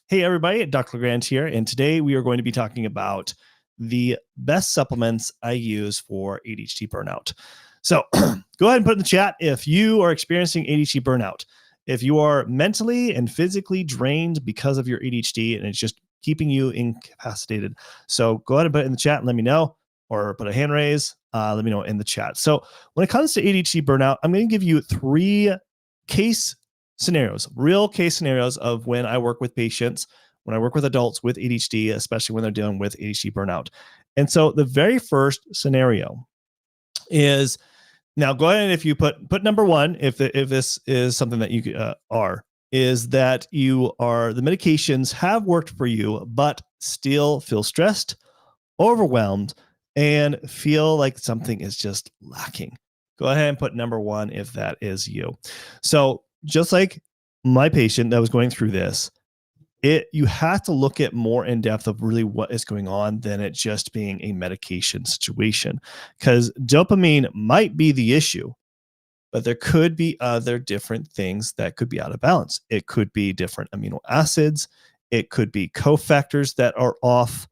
Hey, everybody, Dr. Grant here, and today we are going to be talking about the best supplements I use for ADHD burnout. So go ahead and put in the chat if you are experiencing ADHD burnout. If you are mentally and physically drained because of your ADHD and it's just keeping you incapacitated. So go ahead and put it in the chat and let me know, or put a hand raise. Let me know in the chat. So when it comes to ADHD burnout, I'm going to give you 3 case scenarios, real case scenarios of when I work with patients, when I work with adults with ADHD, especially when they're dealing with ADHD burnout. And so the very first scenario is, now go ahead and if you put number 1, if this is something that you is that you are, the medications have worked for you, but still feel stressed, overwhelmed, and feel like something is just lacking. Go ahead and put number 1 if that is you. So just like my patient that was going through this, you have to look at more in depth of really what is going on than it just being a medication situation, because dopamine might be the issue, but there could be other different things that could be out of balance. It could be different amino acids. It could be cofactors that are off.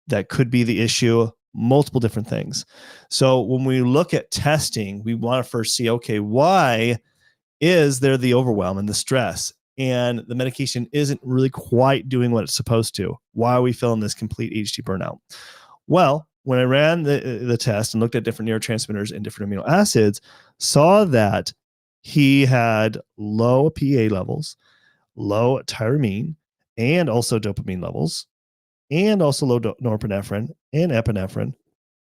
That could be the issue, multiple different things. So when we look at testing, we want to first see, okay, why is there the overwhelm and the stress, and the medication isn't really quite doing what it's supposed to? Why are we feeling this complete ADHD burnout? Well, when I ran the test and looked at different neurotransmitters and different amino acids, saw that he had low PA levels, low tyramine, and also dopamine levels, and also low norepinephrine and epinephrine,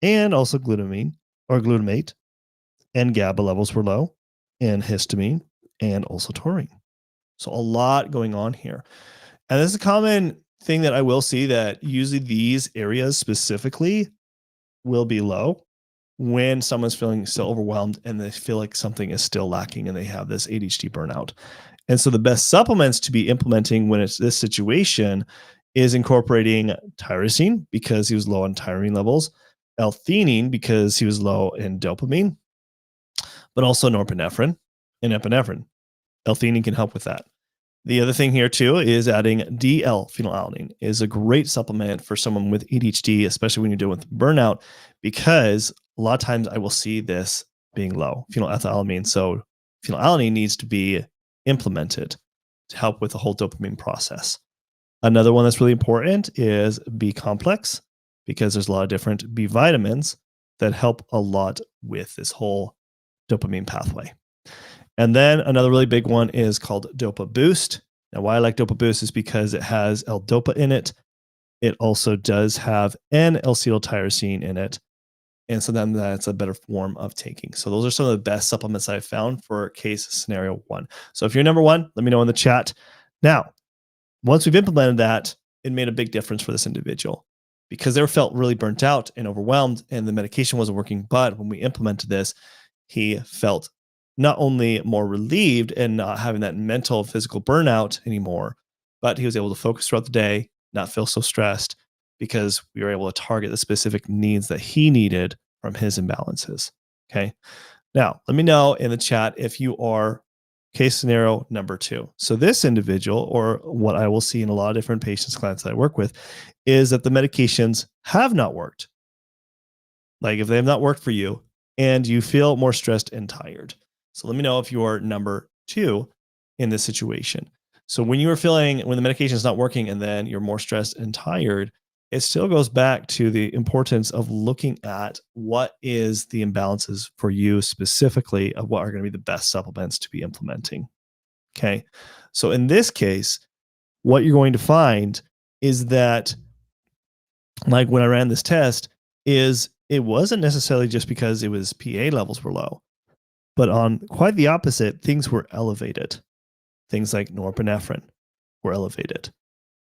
and also glutamine or glutamate, and GABA levels were low, and histamine, and also taurine. So a lot going on here. And this is a common thing that I will see, that usually these areas specifically will be low when someone's feeling so overwhelmed and they feel like something is still lacking and they have this ADHD burnout. And so the best supplements to be implementing when it's this situation is incorporating tyrosine, because he was low on tyramine levels, L-theanine because he was low in dopamine, but also norepinephrine and epinephrine. L-theanine can help with that. The other thing here too is adding DL-phenylalanine is a great supplement for someone with ADHD, especially when you're dealing with burnout, because a lot of times I will see this being low, phenylethylamine. So phenylalanine needs to be implemented to help with the whole dopamine process. Another one that's really important is B complex, because there's a lot of different B vitamins that help a lot with this whole dopamine pathway. And then another really big one is called Dopa Boost. Now, why I like Dopa Boost is because it has L-Dopa in it. It also does have N-L-acetyltyrosine in it. And so then that's a better form of taking. So those are some of the best supplements I've found for case scenario 1. So if you're number 1, let me know in the chat. Now, once we've implemented that, it made a big difference for this individual, because they felt really burnt out and overwhelmed and the medication wasn't working. But when we implemented this, he felt not only more relieved and not having that mental, physical burnout anymore, but he was able to focus throughout the day, not feel so stressed, because we were able to target the specific needs that he needed from his imbalances. Okay. Now, let me know in the chat if you are case scenario number 2. So this individual, or what I will see in a lot of different patients, clients that I work with, is that the medications have not worked. Like if they have not worked for you and you feel more stressed and tired. So let me know if you are number 2 in this situation. So when you are feeling, when the medication is not working and then you're more stressed and tired, it still goes back to the importance of looking at what is the imbalances for you specifically, of what are going to be the best supplements to be implementing. Okay. So in this case, what you're going to find is that, like when I ran this test, is it wasn't necessarily just because it was PA levels were low, but on quite the opposite, things were elevated. Things like norepinephrine were elevated.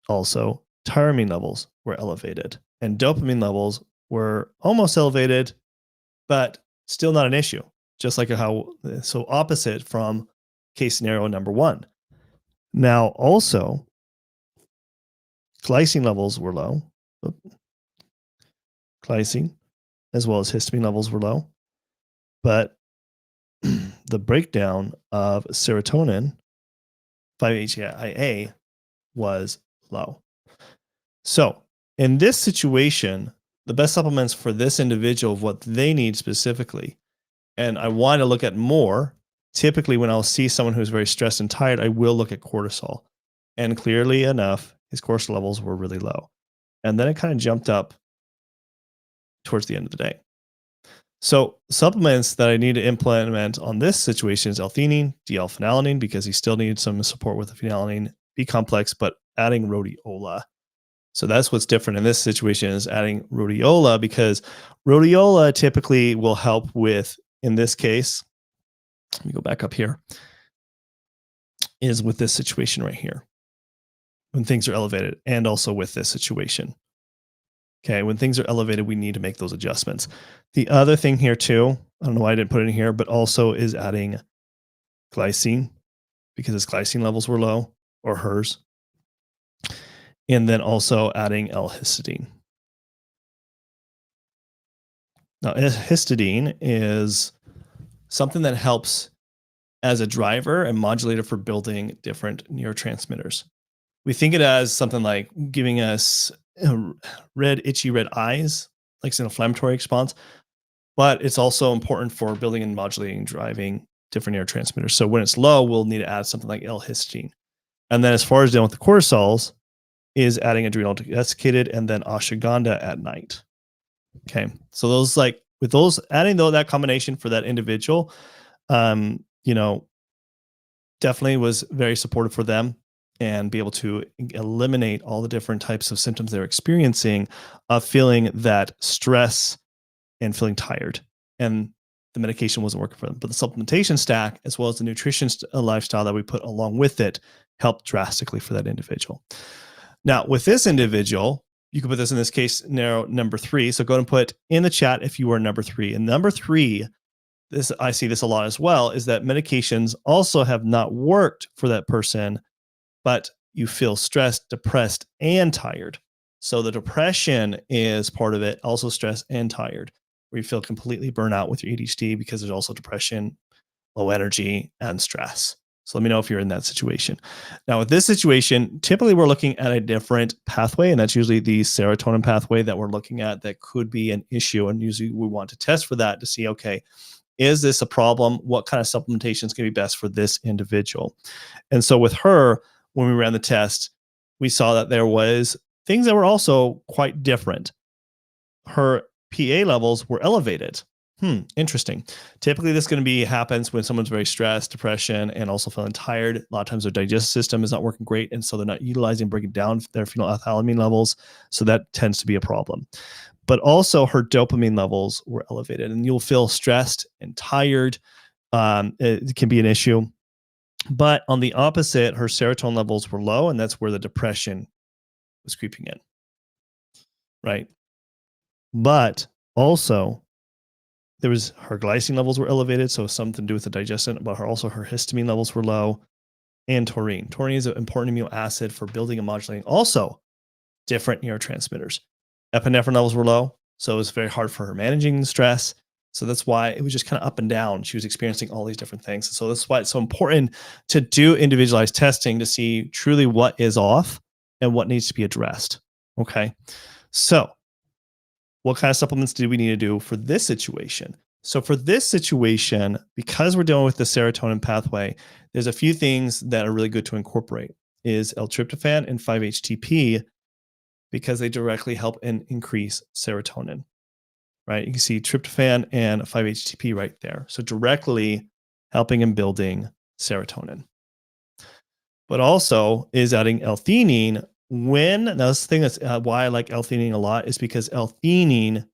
Also, tyramine levels were elevated, and dopamine levels were almost elevated, but still not an issue. Just like how, so opposite from case scenario number 1. Now, also, glycine levels were low. Glycine, as well as histamine levels were low, but the breakdown of serotonin, 5-HTIA, was low. So in this situation, the best supplements for this individual, what they need specifically, and I want to look at more. Typically, when I'll see someone who's very stressed and tired, I will look at cortisol. And clearly enough, his cortisol levels were really low. And then it kind of jumped up towards the end of the day. So supplements that I need to implement on this situation is L-theanine, D-L-phenylalanine, because he still needs some support with the phenylalanine B complex, but adding rhodiola. So that's what's different in this situation is adding rhodiola, because rhodiola typically will help with, in this case, let me go back up here, is with this situation right here, when things are elevated, and also with this situation. Okay, when things are elevated, we need to make those adjustments. The other thing here too, I don't know why I didn't put it in here, but also is adding glycine, because his glycine levels were low, or hers. And then also adding L-histidine. Now, histidine is something that helps as a driver and modulator for building different neurotransmitters. We think it as something like giving us itchy red eyes, like it's an inflammatory response, but it's also important for building and modulating, driving different neurotransmitters. So when it's low, we'll need to add something like L-histidine. And then as far as dealing with the cortisols, is adding adrenal desiccated and then ashwagandha at night. Okay, so those, like with those, adding that combination for that individual, definitely was very supportive for them, and be able to eliminate all the different types of symptoms they're experiencing of feeling that stress and feeling tired. And the medication wasn't working for them. But the supplementation stack, as well as the nutrition lifestyle that we put along with it, helped drastically for that individual. Now, with this individual, you can put this in this case, number 3. So go ahead and put in the chat if you are number 3. And number 3, this, I see this a lot as well, is that medications also have not worked for that person, but you feel stressed, depressed, and tired. So the depression is part of it, also stress and tired, where you feel completely burnt out with your ADHD because there's also depression, low energy, and stress. So let me know if you're in that situation. Now, with this situation, typically we're looking at a different pathway, and that's usually the serotonin pathway that we're looking at that could be an issue. And usually we want to test for that to see, okay, is this a problem? What kind of supplementation is going to be best for this individual? And so with her, when we ran the test, we saw that there was things that were also quite different. Her PA levels were elevated. Interesting. Typically, this going to be happens when someone's very stressed, depression, and also feeling tired. A lot of times their digestive system is not working great, and so they're not utilizing, bringing down their phenylethylamine levels. So that tends to be a problem. But also her dopamine levels were elevated, and you'll feel stressed and tired. It can be an issue. But on the opposite, her serotonin levels were low, and that's where the depression was creeping in. Right. But also, there was her glycine levels were elevated, so something to do with the digestion, but her histamine levels were low, and taurine. Taurine is an important amino acid for building and modulating also different neurotransmitters. Epinephrine levels were low, so it was very hard for her managing stress. So that's why it was just kind of up and down. She was experiencing all these different things. So that's why it's so important to do individualized testing to see truly what is off and what needs to be addressed. Okay. So what kind of supplements do we need to do for this situation? So for this situation, because we're dealing with the serotonin pathway, there's a few things that are really good to incorporate is L-tryptophan and 5-HTP, because they directly help and increase serotonin, right? You can see tryptophan and 5-HTP right there. So directly helping and building serotonin. But also is adding L-theanine. Now this thing that's why I like L-theanine a lot is because L-theanine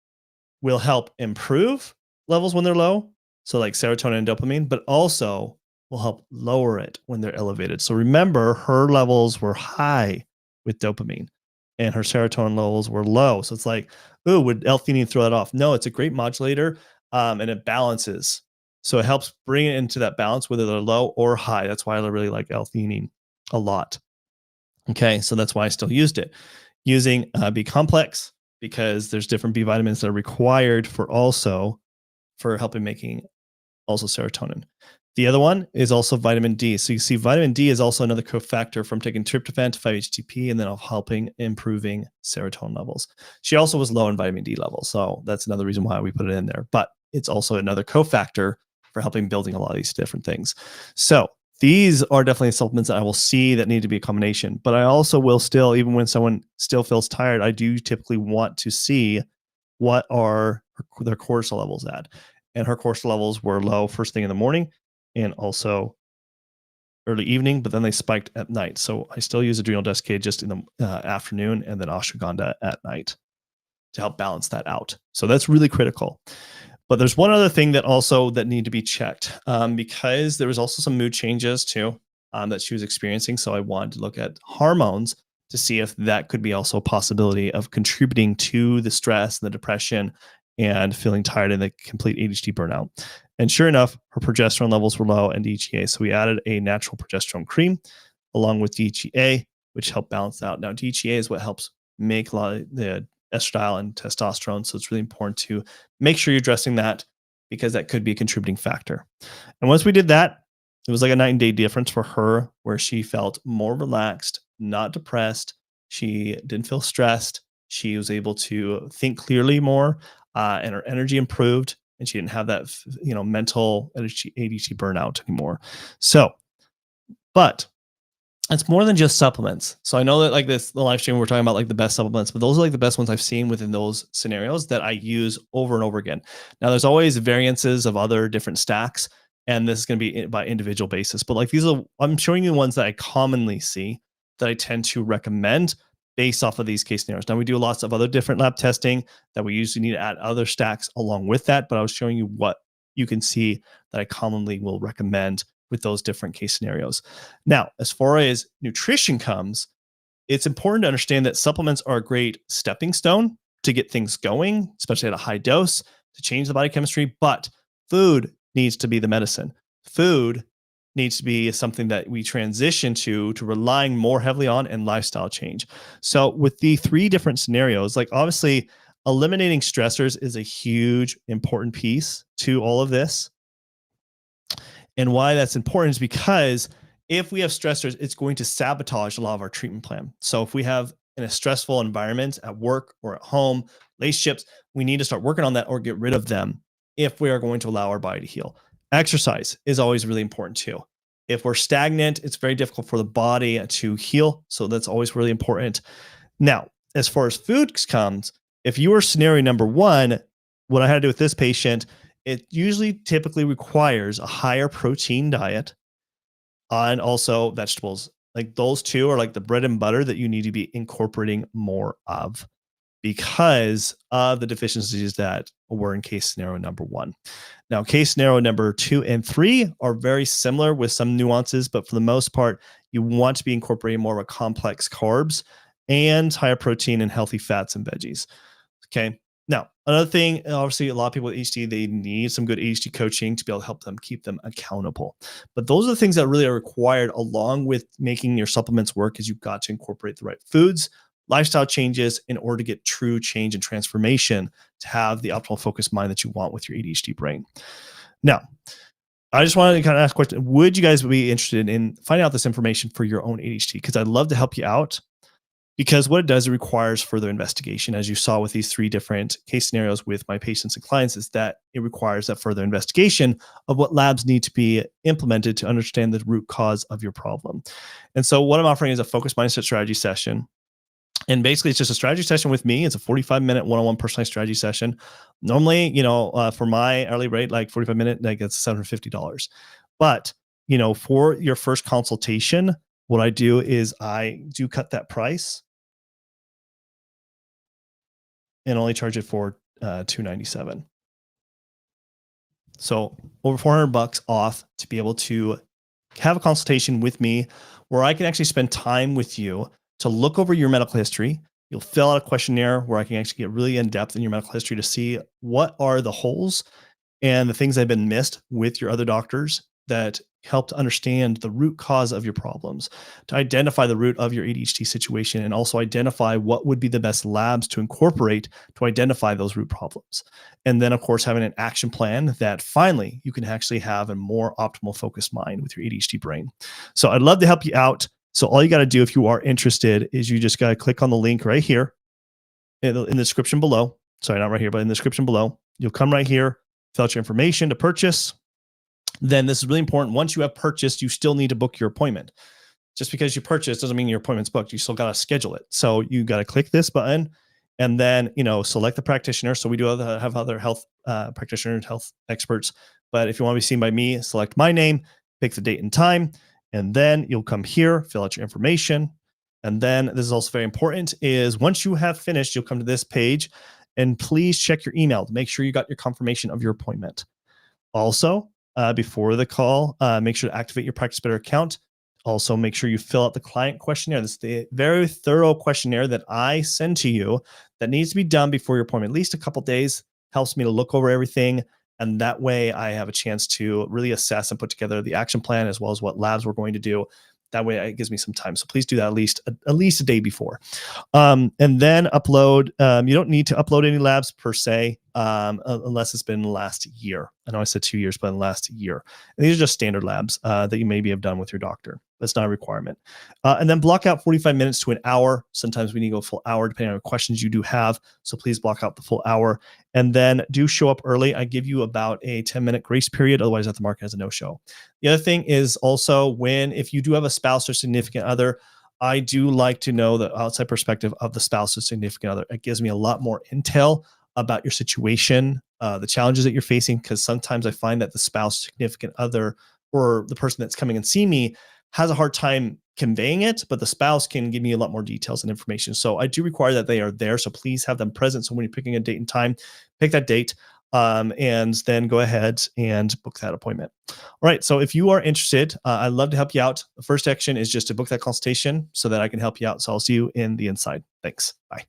will help improve levels when they're low, so like serotonin and dopamine, but also will help lower it when they're elevated. So remember, her levels were high with dopamine and her serotonin levels were low. So it's like, ooh, would L-theanine throw that off? No, it's a great modulator, and it balances. So it helps bring it into that balance, whether they're low or high. That's why I really like L-theanine a lot. Okay, so that's why I still used it. Using B complex, because there's different B vitamins that are required for helping making also serotonin. The other one is also vitamin D. So you see, vitamin D is also another cofactor from taking tryptophan to 5-HTP and then of helping improving serotonin levels. She also was low in vitamin D levels. So that's another reason why we put it in there. But it's also another cofactor for helping building a lot of these different things. So these are definitely supplements that I will see that need to be a combination. But I also will still, even when someone still feels tired, I do typically want to see what are their cortisol levels at. And her cortisol levels were low first thing in the morning and also early evening, but then they spiked at night. So I still use adrenal desiccated just in the afternoon and then ashwagandha at night to help balance that out. So that's really critical. But there's one other thing that also that need to be checked because there was also some mood changes too that she was experiencing. So I wanted to look at hormones to see if that could be also a possibility of contributing to the stress and the depression and feeling tired and the complete ADHD burnout. And sure enough, her progesterone levels were low and DHEA. So we added a natural progesterone cream along with DHEA, which helped balance out. Now, DHEA is what helps make a lot of the estradiol and testosterone. So it's really important to make sure you're addressing that because that could be a contributing factor. And once we did that, it was like a night and day difference for her where she felt more relaxed, not depressed. She didn't feel stressed. She was able to think clearly more and her energy improved and she didn't have that, mental ADHD burnout anymore. So, but it's more than just supplements. So I know that like the live stream, we're talking about like the best supplements, but those are like the best ones I've seen within those scenarios that I use over and over again. Now there's always variances of other different stacks, and this is going to be by individual basis. But like I'm showing you the ones that I commonly see that I tend to recommend based off of these case scenarios. Now we do lots of other different lab testing that we usually need to add other stacks along with that, but I was showing you what you can see that I commonly will recommend with those different case scenarios. Now, as far as nutrition comes, it's important to understand that supplements are a great stepping stone to get things going, especially at a high dose to change the body chemistry, but food needs to be the medicine. Food needs to be something that we transition to relying more heavily on and lifestyle change. So with the three different scenarios, like obviously eliminating stressors is a huge important piece to all of this. And why that's important is because if we have stressors, it's going to sabotage a lot of our treatment plan. So if we have in a stressful environment at work or at home, relationships, we need to start working on that or get rid of them if we are going to allow our body to heal. Exercise is always really important too. If we're stagnant, it's very difficult for the body to heal. So that's always really important. Now, as far as food comes, if you were scenario number one, what I had to do with this patient, it usually typically requires a higher protein diet and also vegetables. Like those two are like the bread and butter that you need to be incorporating more of because of the deficiencies that were in case scenario number one. Now, case scenario number 2 and 3 are very similar with some nuances, but for the most part, you want to be incorporating more of a complex carbs and higher protein and healthy fats and veggies. Okay. Now, another thing, obviously, a lot of people with ADHD, they need some good ADHD coaching to be able to help them keep them accountable. But those are the things that really are required along with making your supplements work is you've got to incorporate the right foods, lifestyle changes in order to get true change and transformation to have the optimal focused mind that you want with your ADHD brain. Now, I just wanted to kind of ask a question. Would you guys be interested in finding out this information for your own ADHD? Because I'd love to help you out. Because what it does, it requires further investigation. As you saw with these 3 different case scenarios with my patients and clients, is that it requires that further investigation of what labs need to be implemented to understand the root cause of your problem. And so what I'm offering is a focused mindset strategy session. And basically, it's just a strategy session with me. It's a 45-minute one-on-one personalized strategy session. Normally, for my hourly rate, like 45-minute, like it's $750. But, for your first consultation, what I do is I do cut that price and only charge it for $297. So over $400 off to be able to have a consultation with me where I can actually spend time with you to look over your medical history. You'll fill out a questionnaire where I can actually get really in depth in your medical history to see what are the holes and the things that have been missed with your other doctors that help to understand the root cause of your problems, to identify the root of your ADHD situation, and also identify what would be the best labs to incorporate to identify those root problems. And then, of course, having an action plan that finally you can actually have a more optimal focused mind with your ADHD brain. So I'd love to help you out. So all you got to do if you are interested is you just got to click on the link right here in the description below. Sorry, not right here, but in the description below. You'll come right here, fill out your information to purchase. Then this is really important. Once you have purchased, you still need to book your appointment. Just because you purchase doesn't mean your appointment's booked. You still got to schedule it. So you got to click this button and then, select the practitioner. So we do have other health practitioners, health experts. But if you want to be seen by me, select my name, pick the date and time, and then you'll come here, fill out your information. And then this is also very important is once you have finished, you'll come to this page and please check your email to make sure you got your confirmation of your appointment. Also, before the call, make sure to activate your Practice Better account. Also, make sure you fill out the client questionnaire. This is the very thorough questionnaire that I send to you that needs to be done before your appointment. At least a couple days helps me to look over everything. And that way I have a chance to really assess and put together the action plan as well as what labs we're going to do. That way it gives me some time. So please do that at least a day before. And then upload. You don't need to upload any labs per se, unless it's been the last year. I know I said 2 years, but in the last year. And these are just standard labs that you maybe have done with your doctor. That's not a requirement. And then block out 45 minutes to an hour. Sometimes we need to go a full hour depending on the questions you do have. So please block out the full hour. And then do show up early. I give you about a 10-minute grace period. Otherwise, I have to mark it as a no-show. The other thing is also if you do have a spouse or significant other, I do like to know the outside perspective of the spouse or significant other. It gives me a lot more intel about your situation, the challenges that you're facing, because sometimes I find that the spouse, significant other, or the person that's coming and see me has a hard time conveying it, but the spouse can give me a lot more details and information. So I do require that they are there. So please have them present. So when you're picking a date and time, pick that date and then go ahead and book that appointment. All right. So if you are interested, I'd love to help you out. The first action is just to book that consultation so that I can help you out. So I'll see you in the inside. Thanks. Bye.